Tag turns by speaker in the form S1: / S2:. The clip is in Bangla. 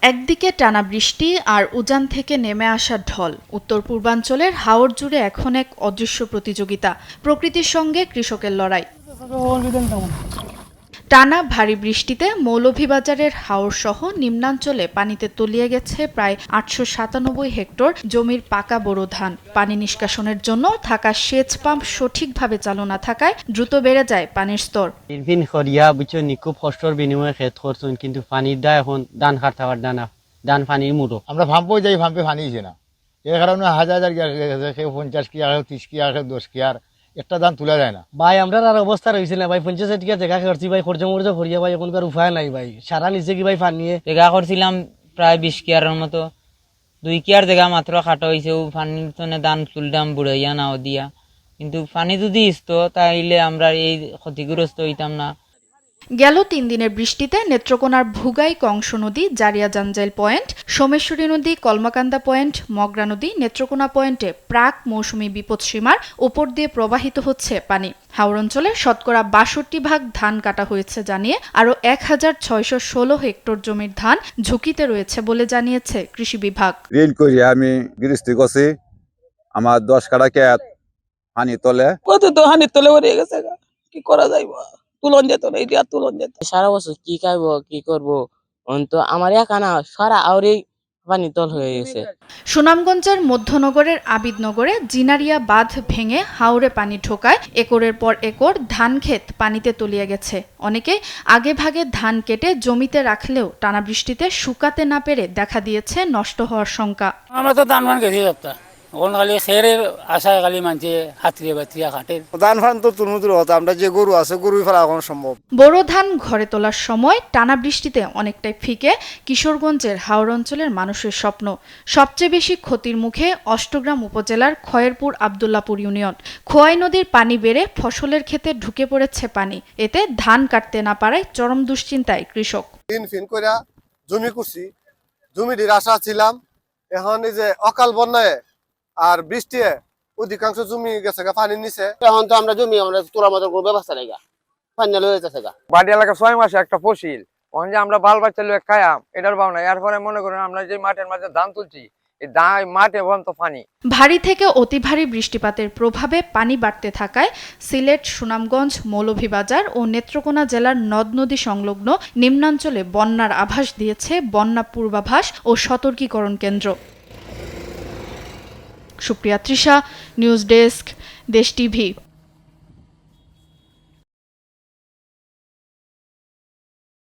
S1: একদিকে টানা বৃষ্টি আর উজান থেকে নেমে আসা ঢল, উত্তর পূর্বাঞ্চলের হাওর জুড়ে এখন এক অদৃশ্য প্রতিযোগিতা, প্রকৃতির সঙ্গে কৃষকের লড়াই। টানা ভারী বৃষ্টিতে মৌলভীবাজারের হাওর সহ নিম্নাঞ্চলে পানিতে তলিয়ে গেছে প্রায় ৮৯৭ হেক্টর জমির পাকা বোরো ধান। পানি নিষ্কাশনের জন্য থাকা সেচ পাম্প সঠিকভাবে চালু না থাকায় দ্রুত বেড়ে যায় পানির স্তর।
S2: খুব কষ্টর বিনিময়ে ক্ষেত করছেন, কিন্তু পানির দা এখন ধান খাট থাকার ধান পানির মুড়ো।
S3: আমরা ভাম্পও যাই, ভাম্পে পানি হয়েছে না, এই কারণে হাজার হাজার কেউ 50 কি, 30 কি, 10 কি, আর একটা ধান তোলা যায় না।
S2: ভাই আমরা আর অবস্থা রয়েছে না ভাই, 50 টিকা জায়গা করছি ভাই, খরচ মরচ করিয়া ভাই এখনকার উপায় নাই ভাই। সারা নিচে কি ভাই পানি নিয়ে
S4: জায়গা করছিলাম প্রায় 20 কিয়ারের মতো, 2 কিয়ার জায়গা মাত্র খাটো হয়েছে। পানির তনে ধান তুলতাম বুড়াইয়া নাও দিয়া, কিন্তু পানি যদি ইসতো তাইলে আমরা এই ক্ষতিগ্রস্ত হইতাম না।
S1: গেল 3 দিনের বৃষ্টিতে নেত্রকোনার ভুগাই কংস নদী, জারিয়া জাঞ্জাইল পয়েন্ট, সোমেশ্বরী নদী, কলমাকান্দা পয়েন্ট, মগরা নদী, নেত্রকোনা পয়েন্টে প্রাক মৌসুমী বিপদসীমার উপর দিয়ে প্রবাহিত হচ্ছে পানি। হাওর অঞ্চলে শতকরা 62 ভাগ ধান কাটা হয়েছে জানিয়ে আরও 1616 হেক্টর জমির ধান ঝুঁকিতে রয়েছে বলে জানিয়েছে কৃষি বিভাগ।
S5: ঋণ করি আমি গৃহস্থী করছি, আমার 10 কাঠা ক্ষেত পানি তলে।
S6: কত তো হানির তলে পড়ে গেছে, কি করা যাইব, তুলন যেত না, এটা তুলন যেত।
S4: সারা বছর কি খাইবো কি করবো, তো আমার একানা সারা আউরে পানি তল হয়ে গেছে।
S1: সুনামগঞ্জের মধ্যনগরের আবিদনগরে জিনারিয়া বাঁধ ভেঙে হাওরে পানি ঢোকায় একরের পর একর ধান ক্ষেত পানিতে তলিয়ে গেছে। অনেকে আগে ভাগে ধান কেটে জমিতে রাখলেও টানা বৃষ্টিতে শুকাতে না পেরে দেখা দিয়েছে নষ্ট হওয়ার শঙ্কা।
S6: আমরা তো ধান মান গেছি সপ্তাহ, এখন খালি খেরের আশায় খালি মানছে হাতড়িয়ে বাতরিয়া খাটের
S3: ধান ফান তো তুলমুতুর হতো, আমরা যে গরু আছে গরুই ফেলা এখন সম্ভব।
S1: বোরো ধান ঘরে তোলার সময় টানা বৃষ্টিতে অনেকটাই ফিকে কিশোরগঞ্জের হাওর অঞ্চলের মানুষের স্বপ্ন। সবচেয়ে বেশি ক্ষতির মুখে অষ্টগ্রাম উপজেলার খয়েরপুর আবদুল্লাপুর ইউনিয়ন। খোয়াই নদীর পানি বেড়ে ফসলের ক্ষেতে ঢুকে পড়েছে পানি, এতে ধান কাটতে না পারায় চরম দুশ্চিন্তায় কৃষক।
S7: ফিন করে জমি করছি, জমিটির আশা ছিলাম, এখন এই যে অকাল বন্যায় আর বৃষ্টি অধিকাংশ জমি গেছে পানির নিচে।
S8: এখন তো আমরা জমি আমরা তোলার মতো কোনো ব্যবস্থা নেই, ফাইনাল হয়ে যাচ্ছে।
S9: বাড়ি এলাকা 6 মাসে একটা ফসিল, ওখানে যে আমরা বাল বাচ্চা লোক খায়াম এটার ভাবনা। এরপরে মনে করেন আমরা যে মাঠের মাঝে ধান তুলছি, এই মাঠে তো পানি।
S1: ভারী থেকে অতি ভারী বৃষ্টিপাতের প্রভাবে পানি বাড়তে থাকায় সিলেট, সুনামগঞ্জ, মৌলভীবাজার ও নেত্রকোনা জেলার নদ নদী সংলগ্ন নিম্নাঞ্চলে বন্যার আভাস দিয়েছে বন্যা পূর্বাভাস ও সতর্কীকরণ কেন্দ্র। সুপ্রিয়া তৃষা, নিউজ ডেস্ক, দেশ টিভি।